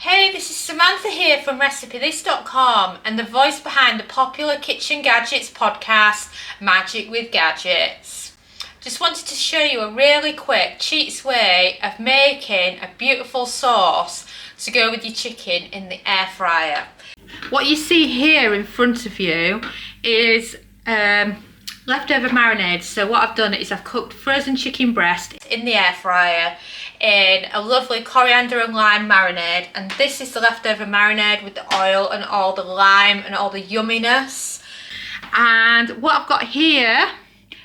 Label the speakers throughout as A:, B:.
A: Hey, this is Samantha here from RecipeThis.com and the voice behind the popular Kitchen Gadgets podcast, Magic with Gadgets. Just wanted to show you a really quick, cheats way of making a beautiful sauce to go with your chicken in the air fryer. What you see here in front of you is leftover marinade. So what I've done is I've cooked frozen chicken breast in the air fryer in a lovely coriander and lime marinade, and this is the leftover marinade with the oil and all the lime and all the yumminess. And what I've got here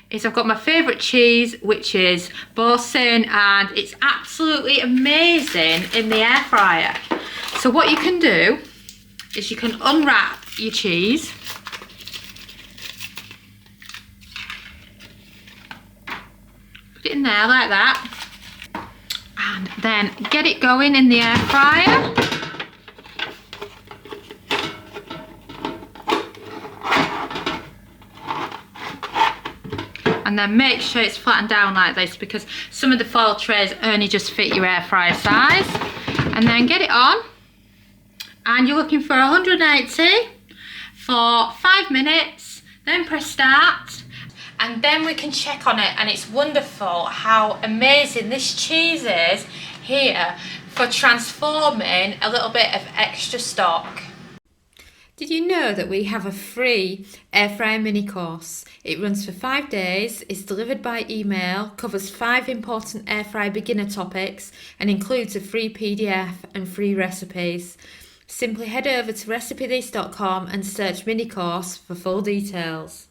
A: is I've got my favourite cheese, which is Boursin, and it's absolutely amazing in the air fryer. So what you can do is you can unwrap your cheese. Put it in there like that. And then get it going in the air fryer. And then make sure it's flattened down like this, because some of the foil trays only just fit your air fryer size. And then get it on. And you're looking for 180 for 5 minutes. Then press start. And then we can check on it, and it's wonderful how amazing this cheese is here for transforming a little bit of extra stock. Did you know that we have a free air fryer mini course? It runs for 5 days, is delivered by email, covers 5 important air fryer beginner topics, and includes a free PDF and free recipes. Simply head over to RecipeThis.com and search mini course for full details.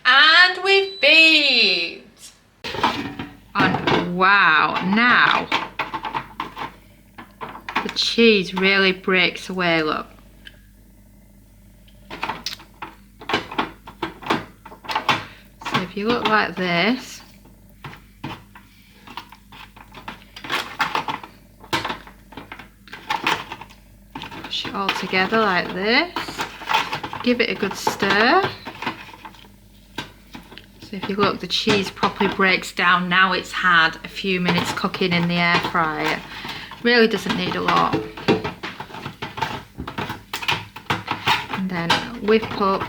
A: And we've beeped. And wow, now the cheese really breaks away, look. So if you look like this, push it all together like this, give it a good stir. So if you look, the cheese properly breaks down. Now it's had a few minutes cooking in the air fryer. Really doesn't need a lot. And then whip up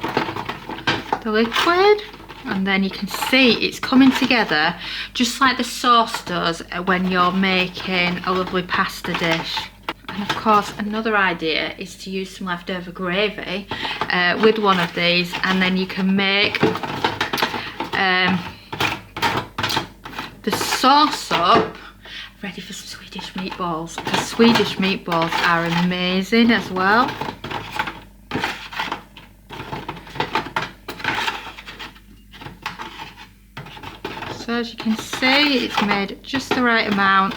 A: the liquid, and then you can see it's coming together just like the sauce does when you're making a lovely pasta dish. And of course, another idea is to use some leftover gravy with one of these, and then you can make the sauce up ready for some Swedish meatballs, because Swedish meatballs are amazing as well. So as you can see, it's made just the right amount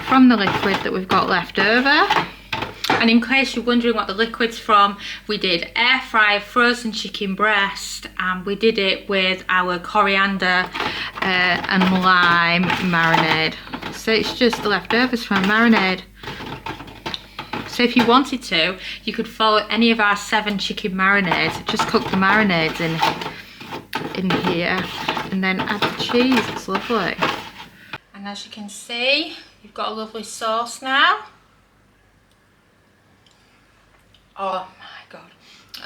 A: from the liquid that we've got left over. And in case you're wondering what the liquid's from, we did air fry frozen chicken breast, and we did it with our coriander and lime marinade. So it's just the leftovers from marinade. So if you wanted to, you could follow any of our 7 chicken marinades, just cook the marinades in here, and then add the cheese. It's lovely. And as you can see, you've got a lovely sauce now. Oh my god,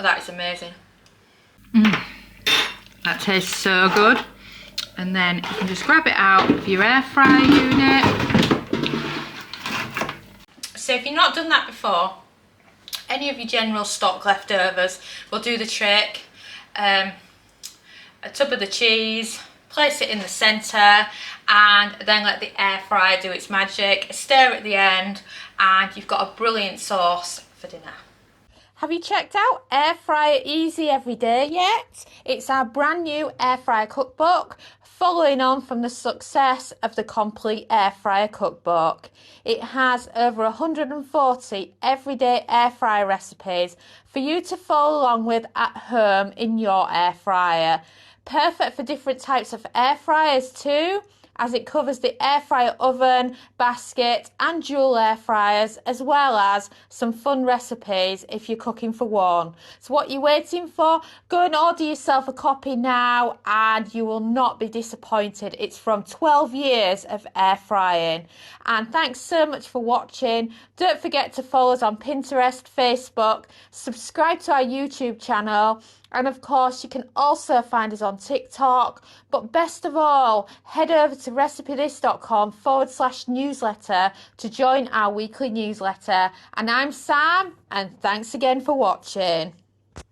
A: that is amazing. That tastes so good. And then you can just grab it out of your air fryer unit. So if you've not done that before, any of your general stock leftovers will do the trick. A tub of the cheese, place it in the centre, and then let the air fryer do its magic. Stir at the end, and you've got a brilliant sauce for dinner. Have you checked out Air Fryer Easy Everyday yet? It's our brand new air fryer cookbook, following on from the success of the Complete Air Fryer Cookbook. It has over 140 everyday air fryer recipes for you to follow along with at home in your air fryer. Perfect for different types of air fryers too. as it covers the air fryer oven, basket and dual air fryers, as well as some fun recipes if you're cooking for one. So what you're waiting for? Go and order yourself a copy now and you will not be disappointed. It's from 12 years of air frying. And thanks so much for watching. Don't forget to follow us on Pinterest, Facebook, subscribe to our YouTube channel, and of course you can also find us on TikTok. But best of all, head over to recipethis.com/newsletter to join our weekly newsletter. And I'm Sam, and thanks again for watching.